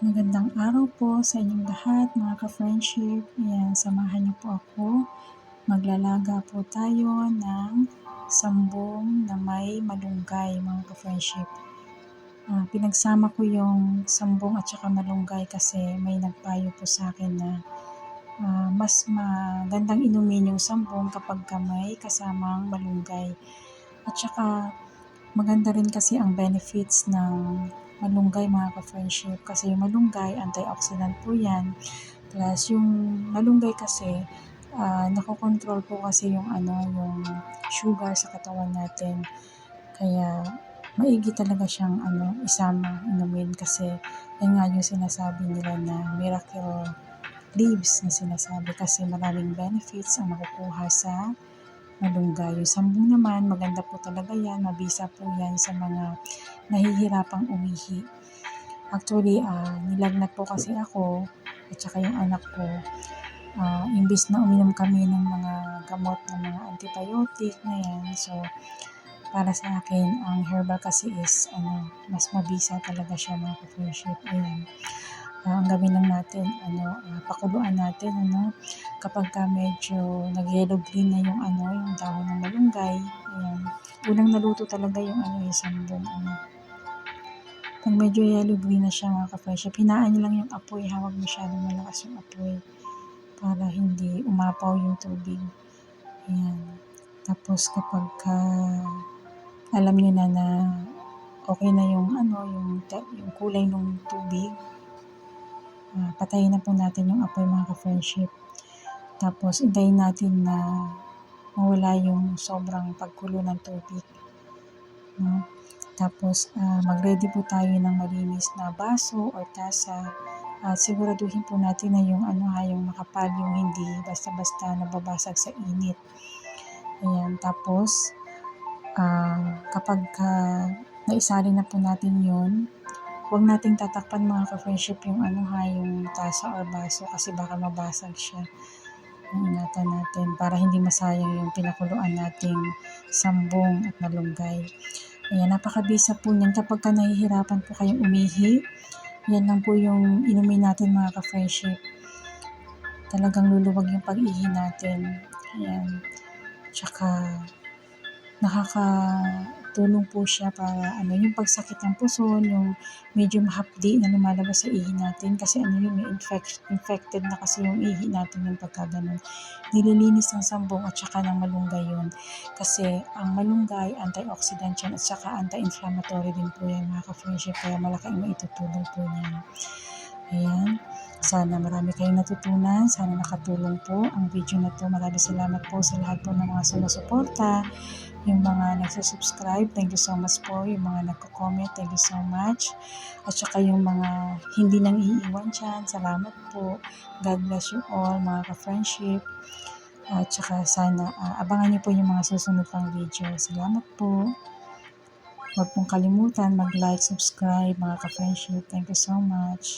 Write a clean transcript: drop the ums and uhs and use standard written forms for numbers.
Magandang araw po sa inyong lahat mga ka-friendship. Ayan, samahan niyo po ako. Maglalaga po tayo ng sambong na may malunggay mga ka-friendship. Pinagsama ko yung sambong at saka malunggay kasi may nagpayo po sa akin na mas magandang inumin yung sambong kapag may kasamang malunggay. At saka maganda rin kasi ang benefits ng malunggay mga ka-friendship kasi yung malunggay antioxidant po yan. Plus yung malunggay kasi nakokontrol po kasi yung sugar sa katawan natin. Kaya maigi talaga siyang isama, inumin kasi yan nga yung sinasabi nila na miracle leaves na sinasabi kasi maraming benefits ang makukuha sa malunggay. Yung sambong naman, maganda po talaga yan, mabisa po yan sa mga nahihirapang umihi. Actually, nilagnat po kasi ako at saka yung anak ko. Imbis na uminom kami ng mga gamot ng mga antibiotic na yan. So, para sa akin, ang herbal kasi is mas mabisa talaga siya mga ka-friendship. Ayan. Ang gawin lang natin, pakuluan natin, kapag ka medyo nag-yellow green na yung dahon ng malunggay. Ayan. Unang naluto talaga yung yung sambong. Pag medyo yellow green na siya mga ka-friendship, hinaan niyo lang yung apoy, huwag masyadong malakas yung apoy para hindi umapaw yung tubig. Ayan. Tapos kapag alam niyo na okay na yung kulay ng tubig, patayin na po natin yung apoy mga ka-friendship. Tapos hintayin natin na mawala yung sobrang pagkulo ng tubig. No? Tapos mag-ready po tayo ng malinis na baso or tasa at siguraduhin po natin na yung makapal, yung hindi basta-basta nababasag sa init. Ayan, tapos kapag naisalin na po natin yun, huwag nating tatakpan mga ka-friendship yung yung tasa or baso kasi baka mabasag siya. Ingatan natin para hindi masayang yung pinakuluan nating sambong at malunggay. Ayan, napakabisa po niyan kapag nahihirapan po kayong umihi. Yan lang po yung inumin natin mga ka-friendship. Talagang luluwag yung pag-ihi natin. Ayan. Tsaka nakakatulong po siya para yung pagsakit ng puson, yung medyo mahapdi na lumalabas sa ihi natin kasi may infected na kasi yung ihi natin yung pagkaganon. Nililinis ng sambong at saka ng malunggay yun kasi ang malunggay antioxidant yan at saka anti-inflammatory din po yan mga ka-friendship, kaya malaking maitutulong po niyan. Ayan. Sana marami kayong natutunan. Sana nakatulong po ang video na to. Maraming salamat po sa lahat po ng mga sumusuporta. Yung mga nagsusubscribe, thank you so much po. Yung mga nagko-comment, thank you so much. At saka yung mga hindi nang iiwan dyan, salamat po. God bless you all mga ka-friendship. At saka sana abangan niyo po yung mga susunod pang video. Salamat po. Huwag pong kalimutan mag-like, subscribe mga ka-friendship. Thank you so much.